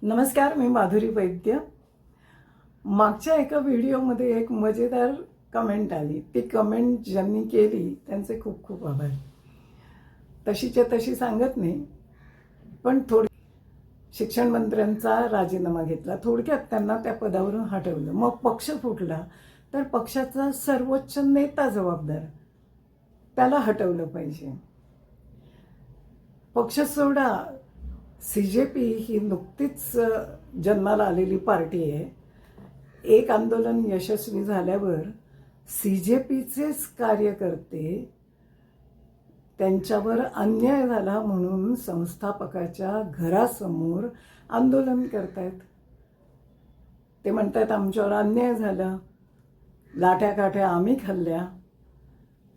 नमस्कार, मी माधुरी वैद्य. मागच्या एका व्हिडिओमध्ये एक मजेदार कमेंट आली. ती कमेंट ज्यांनी केली त्यांचे खूप खूप आभार. तशीच्या तशी सांगत नाही, पण थोडी शिक्षण मंत्र्यांचा राजीनामा घेतला. थोडक्यात त्यांना त्या पदावरून हटवलं. मग पक्ष फुटला तर पक्षाचा सर्वोच्च नेता जबाबदार. त्याला हटवलं पाहिजे. पक्ष सोडा, CJP ही नुकतीच जन्माला आलेली पार्टी आहे. एक आंदोलन यशस्वी झाल्यावर CJPचेच कार्यकर्ते त्यांच्यावर अन्याय झाला म्हणून संस्थापकाच्या घरासमोर आंदोलन करतायत. ते म्हणतात आमच्यावर अन्याय झाला, लाठ्या काठ्या आम्ही खाल्ल्या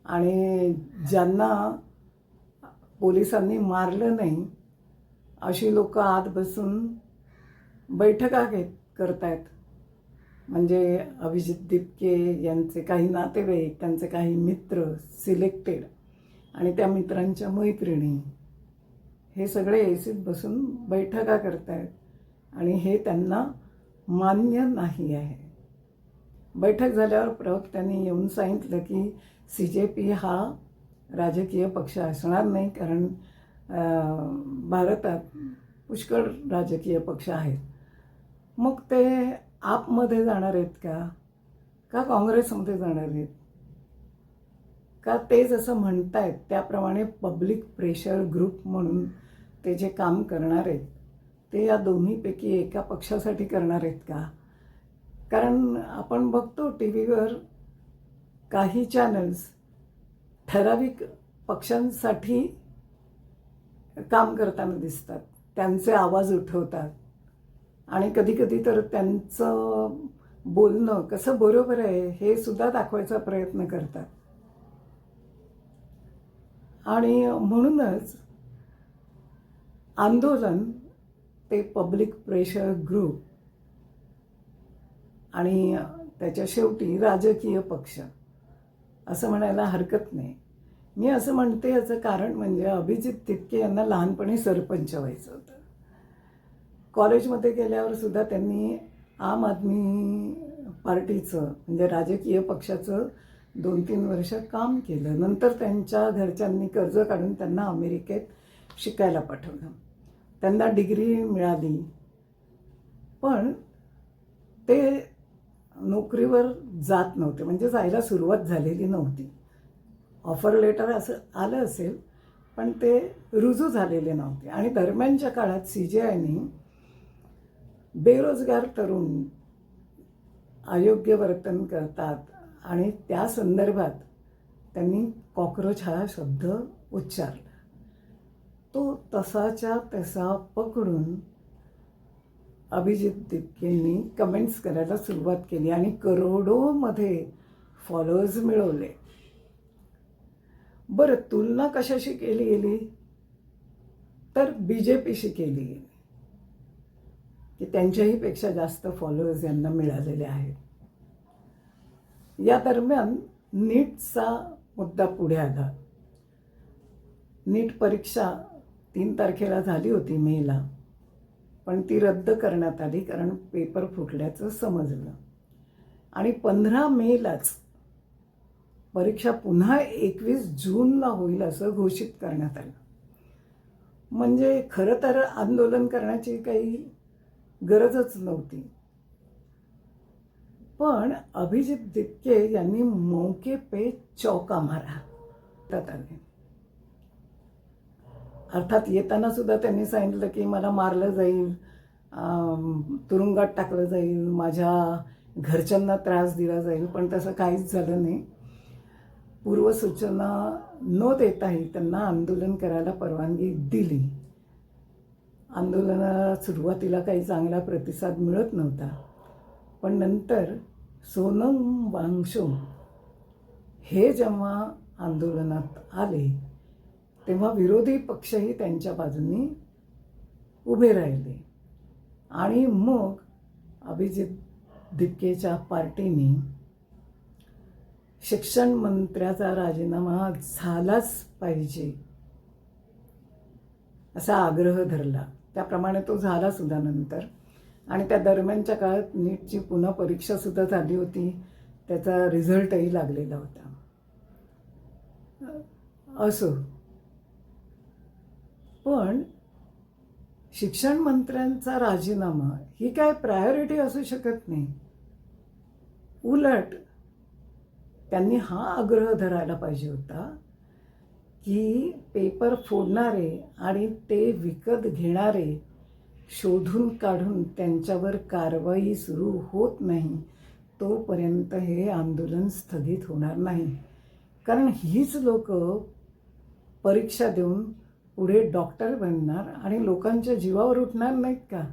आणि ज्यांना पोलिसांनी मारलं नाही अशी लोक आत बसून बैठका करतायत. म्हणजे अभिजित दिपके यांचे काही नातेवाईक, त्यांचे काही मित्र सिलेक्टेड आणि त्या मित्रांच्या मैत्रिणी हे सगळे एसीत बसून बैठका करतायत आणि हे त्यांना मान्य नाही आहे. बैठक झाल्यावर प्रवक्त्यांनी येऊन सांगितलं की CJP हा राजकीय पक्ष असणार नाही, कारण भारतात पुष्कळ राजकीय पक्ष आहेत. मग ते आपमध्ये जाणार आहेत का काँग्रेसमध्ये जाणार आहेत का? ते जसं म्हणतायत त्याप्रमाणे पब्लिक प्रेशर ग्रुप म्हणून ते जे काम करणार आहेत ते या दोन्हीपैकी एका पक्षासाठी करणार आहेत का? कारण आपण बघतो TV वर काही चॅनल्स ठराविक पक्षांसाठी काम करताना दिसतात, त्यांचे आवाज उठवतात आणि कधीकधी तर त्यांचं बोलणं कसं बरोबर आहे हे सुद्धा दाखवायचा प्रयत्न करतात. आणि म्हणूनच आंदोलन ते पब्लिक प्रेशर ग्रुप आणि त्याच्या शेवटी राजकीय पक्ष असं म्हणायला हरकत नाही. मी असं म्हणते याचं कारण म्हणजे अभिजित दिपके यांना लहानपणी सरपंच व्हायचं होतं. कॉलेजमध्ये गेल्यावर सुद्धा त्यांनी आम आदमी पार्टीचं म्हणजे राजकीय पक्षाचं 2-3 वर्ष काम केलं. नंतर त्यांच्या घरच्यांनी कर्ज काढून त्यांना अमेरिकेत शिकायला पाठवलं. त्यांना डिग्री मिळाली, पण ते नोकरीवर जात नव्हते, म्हणजे जायला सुरुवात झालेली नव्हती. ऑफर लेटर असं आलं असेल पण ते रुजू झालेले नव्हते. आणि दरम्यानच्या काळात CJIने बेरोजगार तरुण अयोग्य वर्तन करतात आणि त्या संदर्भात त्यांनी कॉकरोच हा शब्द उच्चारला. तो तसाच्या तसा पकडून अभिजित दिपकेंनी कमेंट्स करायला सुरुवात केली आणि करोडोमध्ये फॉलोअर्स मिळवले. बरं, तुलना कशाशी केली गेली तर BJPशी केली गेली की त्यांच्याही पेक्षा जास्त फॉलोअर्स यांना मिळालेले आहेत. या दरम्यान नीटचा मुद्दा पुढे आला. नीट परीक्षा 3 तारखेला झाली होती मेला, पण ती रद्द करण्यात आली कारण पेपर फुटल्याचं समजलं आणि 15 मेलाच परीक्षा पुन्हा 21 जूनला होईल असं घोषित करण्यात आलं. म्हणजे खरं तर आंदोलन करण्याची काही गरजच नव्हती, पण अभिजित दिपके यांनी मौके पे चौका मारा आले. अर्थात येताना सुद्धा त्यांनी सांगितलं की मला मारलं जाईल, तुरुंगात टाकलं जाईल, माझ्या घरच्यांना त्रास दिला जाईल, पण तसं काहीच झालं नाही. पूर्वसूचना न देताही त्यांना आंदोलन करायला परवानगी दिली. आंदोलनाला सुरुवातीला काही चांगला प्रतिसाद मिळत नव्हता, पण नंतर सोनम वांगचुक हे जेव्हा आंदोलनात आले तेव्हा विरोधी पक्षही त्यांच्या बाजूने उभे राहिले आणि मग अभिजित दिपकेच्या पार्टीने शिक्षण मंत्र्याचा राजीनामा झालाच पाहिजे असा आग्रह धरला. त्याप्रमाणे तो झाला सुद्धा नंतर. आणि त्या दरम्यानच्या काळात नीटची पुन्हा परीक्षासुद्धा झाली होती, त्याचा रिझल्टही लागलेला होता. असो, पण शिक्षण मंत्र्यांचा राजीनामा ही काय प्रायोरिटी असू शकत नाही. उलट त्यांनी हा आग्रह धरायला पाहिजे होता की पेपर फोडणारे आणि ते विकत घेणारे शोधून काढून त्यांच्यावर कारवाई सुरू होत नाही तोपर्यंत हे आंदोलन स्थगित होणार नाही. कारण हीच लोक परीक्षा देऊन पुढे डॉक्टर बनणार आणि लोकांच्या जीवावर उठणार नाहीत का?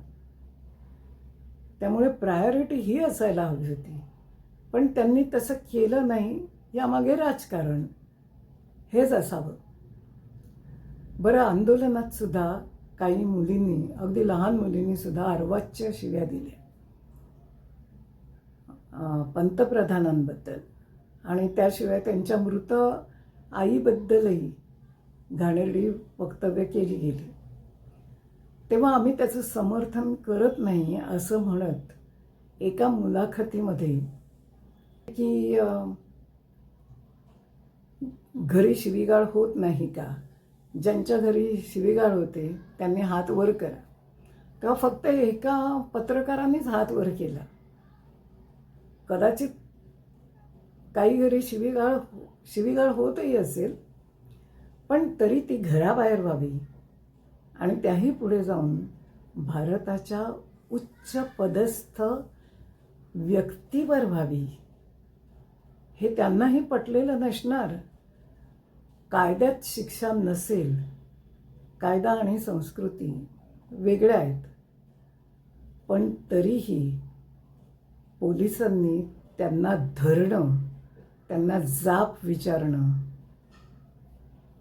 त्यामुळे प्रायोरिटी ही असायला हवी होती. पण त्यांनी तसं केलं नाही. यामागे राजकारण हेच असावं. बरं, आंदोलनात सुद्धा काही मुलींनी, अगदी लहान मुलींनी सुद्धा अर्वाच्य शिव्या दिल्या पंतप्रधानांबद्दल, आणि त्याशिवाय त्यांच्या मृत आईबद्दलही घाणेरडी वक्तव्य केली गेली. तेव्हा आम्ही त्याचं समर्थन करत नाही असं म्हणत एका मुलाखतीमध्ये की घरी शिवीगाळ होत नाही का, ज्यांच्या घरी शिवीगाळ होते त्यांनी हात वर करा. तेव्हा फक्त एका पत्रकारानेच हात वर केला. कदाचित काही घरी शिवीगाळ होतही असेल, पण तरी ती घराबाहेर व्हावी आणि त्याही पुढे जाऊन भारताच्या उच्च पदस्थ व्यक्तीवर व्हावी, हे त्यांनाही पटलेलं नसणार. कायद्यात शिक्षा नसेल, कायदा आणि संस्कृती वेगळ्या आहेत, पण तरीही पोलिसांनी त्यांना धरणं, त्यांना जाब विचारणं,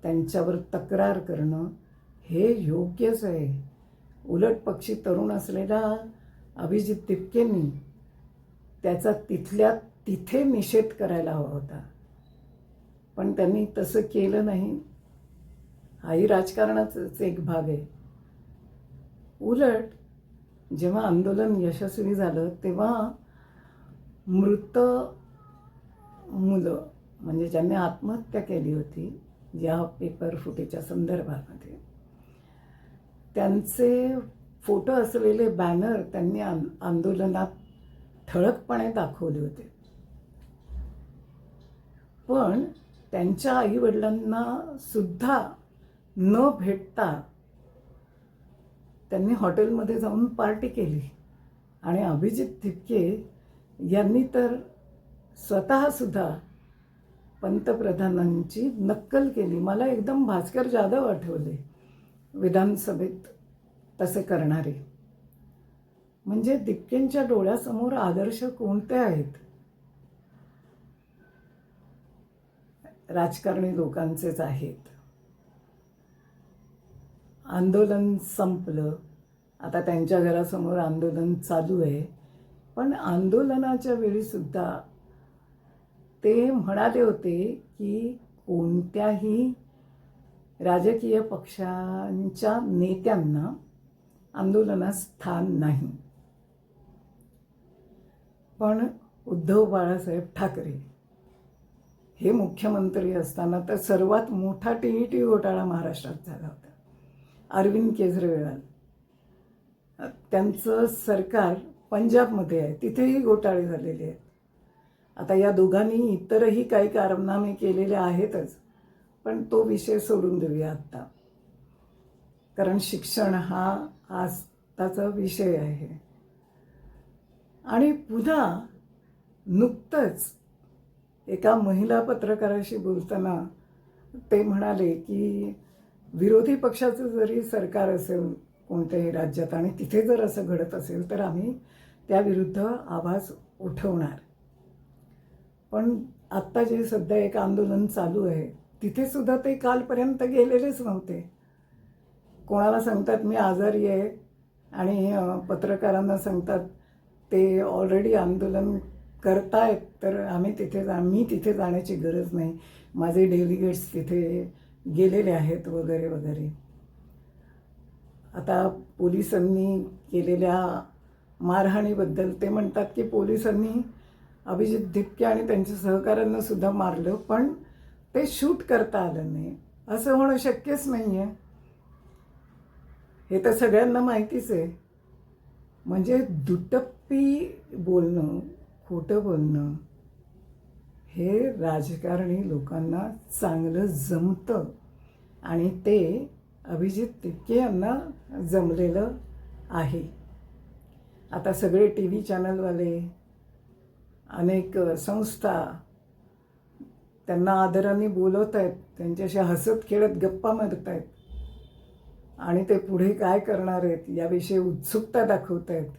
त्यांच्यावर तक्रार करणं हे योग्यच आहे. उलट पक्षी तरुण असलेला अभिजित तिपकेंनी त्याचा तिथल्या तिथे निषेध करायला हवा होता, पण त्यांनी तसं केलं नाही. हाही राजकारणाचाच एक भाग आहे. उलट जेव्हा आंदोलन यशस्वी झालं तेव्हा मृत मुलं, म्हणजे ज्यांनी आत्महत्या केली होती या पेपर फुटेच्या संदर्भामध्ये, त्यांचे फोटो असलेले बॅनर त्यांनी आंदोलनात ठळकपणे दाखवले होते. पण त्यांच्या आईवडिलांना सुद्धा न भेटता त्यांनी हॉटेलमध्ये जाऊन पार्टी केली. आणि अभिजित तिपके यांनी तर स्वतःसुद्धा पंतप्रधानांची नक्कल केली. मला एकदम भास्कर जाधव आठवले विधानसभेत तसे करणारे. म्हणजे तिपकेंच्या डोळ्यासमोर आदर्श कोणते आहेत? राजकारणी लोकांचेच आहेत. आंदोलन संपलं, आता त्यांच्या घरासमोर आंदोलन चालू आहे. पण आंदोलनाच्या वेळी सुद्धा ते म्हणाले होते की कोणत्याही राजकीय पक्षांच्या नेत्यांना आंदोलनात स्थान नाही. पण उद्धव बाळासाहेब ठाकरे हे मुख्यमंत्री असताना तर सर्वात मोठा टीईटी घोटाळा महाराष्ट्रात झाला होता. अरविंद केजरीवाल, त्यांचं सरकार पंजाबमध्ये आहे, तिथेही घोटाळे झालेले आहेत. आता या दोघांनी इतरही काही कारनामे केलेले आहेतच, पण तो विषय सोडून देऊया आत्ता, कारण शिक्षण हा आजचा विषय आहे. आणि पुन्हा नुकतंच एका महिला पत्रकाराशी बोलताना ते म्हणाले की विरोधी पक्षाचं जरी सरकार असेल कोणत्याही राज्यात आणि तिथे जर असं घडत असेल तर आम्ही त्याविरुद्ध आवाज उठवणार. पण आत्ता जे सध्या एक आंदोलन चालू आहे तिथे सुद्धा ते कालपर्यंत गेलेलेच नव्हते. कोणाला सांगतात मी आजारी आहे आणि पत्रकारांना सांगतात ते ऑलरेडी आंदोलन करतायत तर मी तिथे जाण्याची गरज नाही, माझे डेलिगेट्स तिथे गेलेले आहेत वगैरे वगैरे. आता पोलिसांनी केलेल्या मारहाणीबद्दल ते म्हणतात की पोलिसांनी अभिजित दिपके आणि त्यांच्या सहकाऱ्यांना सुद्धा मारलं, पण ते शूट करता आलं नाही. असं होणं शक्यच नाही आहे. हे तर सगळ्यांना माहितीच आहे. म्हणजे दुटप्पी बोलणं, खोटं बोलणं हे राजकारणी लोकांना चांगलं जमतं आणि ते अभिजित तिपके यांना जमलेलं आहे. आता सगळे टी व्ही चॅनलवाले, अनेक संस्था त्यांना आदराने बोलवत आहेत, त्यांच्याशी हसत खेळत गप्पा मारत आहेत आणि ते पुढे काय करणार आहेत याविषयी उत्सुकता दाखवत आहेत.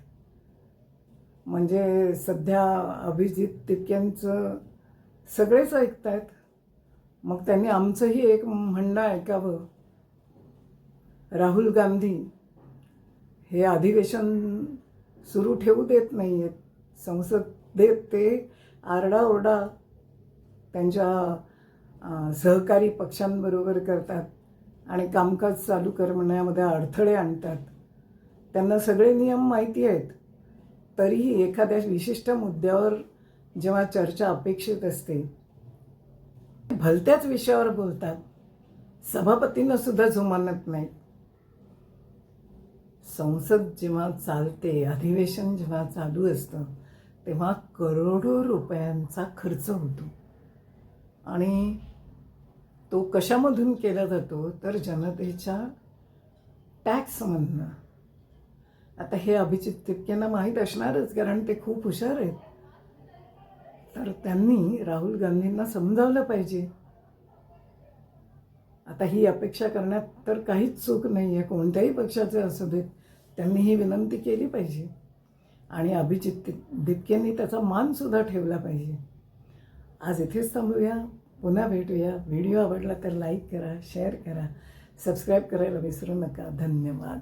म्हणजे सध्या अभिजित तिपक्यांचं सगळेच ऐकत आहेत. मग त्यांनी आमचंही एक म्हणणं ऐकावं. राहुल गांधी हे अधिवेशन सुरू ठेवू देत नाही आहेत. संसदेत ते आरडाओरडा त्यांच्या सहकारी पक्षांबरोबर करतात आणि कामकाज चालू करण्यामध्ये अडथळे आणतात. त्यांना सगळे नियम माहिती आहेत, तरीही एखाद्या विशिष्ट मुद्द्यावर जेव्हा चर्चा अपेक्षित असते भलत्याच विषयावर बोलतात. सभापतींना सुद्धा जुमानत नाही. संसद जेव्हा चालते, अधिवेशन जेव्हा चालू असतं तेव्हा करोडो रुपयांचा खर्च होतो आणि तो कशामधून केला जातो तर जनतेच्या टॅक्समधनं. आता हे अभिजित तिपकेंना माहीत असणारच, कारण ते खूप हुशार आहेत. तर त्यांनी राहुल गांधींना समजावलं पाहिजे. आता ही अपेक्षा करण्यात तर काहीच चूक नाही आहे, कोणत्याही पक्षाचे असू देत. त्यांनी ही विनंती केली पाहिजे आणि अभिजित दिपकेंनी त्याचा मानसुद्धा ठेवला पाहिजे. आज इथेच थांबूया, पुन्हा भेटूया. व्हिडिओ आवडला तर लाईक करा, शेअर करा, सबस्क्राईब करायला विसरू नका. धन्यवाद.